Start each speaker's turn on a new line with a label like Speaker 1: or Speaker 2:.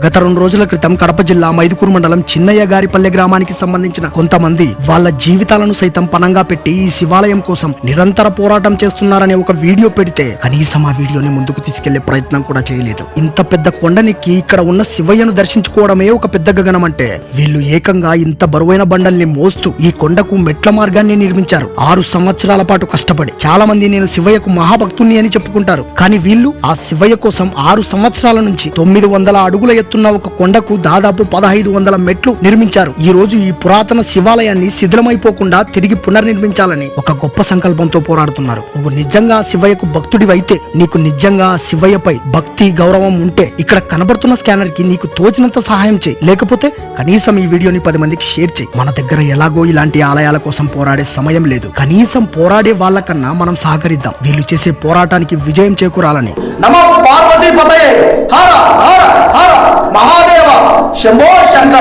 Speaker 1: గత 2 రోజుల క్రితం కడప జిల్లా మైదుకూరు మండలం చిన్నయ్య గారిపల్లె గ్రామానికి సంబంధించిన కొంతమంది వాళ్ళ జీవితాలను సైతం పణంగా పెట్టి ఈ శివాలయం కోసం నిరంతర పోరాటం చేస్తున్నారనే ఒక వీడియో పెడితే కనీసం ఆ వీడియోని ముందుకు తీసుకెళ్లే ప్రయత్నం కూడా చేయలేదు. ఇంత పెద్ద కొండనికి ఇక్కడ ఉన్న శివయ్యను దర్శించుకోవడమే ఒక పెద్ద గగనం అంటే వీళ్ళు ఏకంగా ఇంత బరువైన బండల్ని మోస్తూ ఈ కొండకు మెట్ల మార్గాన్ని నిర్మించారు. 6 సంవత్సరాల పాటు కష్టపడి. చాలా మంది నేను శివయ్యకు మహాభక్తుని అని చెప్పుకుంటారు, కానీ వీళ్ళు ఆ శివయ్య కోసం 6 సంవత్సరాల నుంచి 900 అడుగుల ఎత్తున్న ఒక కొండకు దాదాపు 1500 మెట్లు నిర్మించారు. ఈ రోజు ఈ పురాతన శివాలయాన్ని శిథిలమైపోకుండా తిరిగి పునర్నిర్మించాలని ఒక గొప్ప సంకల్పంతో పోరాడుతున్నారు. నువ్వు నిజంగా శివయ్యకు భక్తుడివైతే, నీకు నిజంగా శివయ్యపై భక్తి గౌరవం ఉంటే ఇక్కడ కనబడుతున్న స్కానర్ కి నీకు తోచినంత సహాయం చేయి. లేకపోతే కనీసం ఈ వీడియోని 10 మందికి షేర్ చేయి. మన దగ్గర ఎలాగో ఇలాంటి ఆలయాల కోసం పోరాడే సమయం లేదు. కనీసం పోరాడే వాళ్ళకన్నా మనం సహకరిద్దాం. వీళ్ళు చేసే పోరాటానికి విజయం చేకూరాలని.
Speaker 2: నమో పార్వతీ పతయే హర హర హర మహాదేవ శంభో శంకర.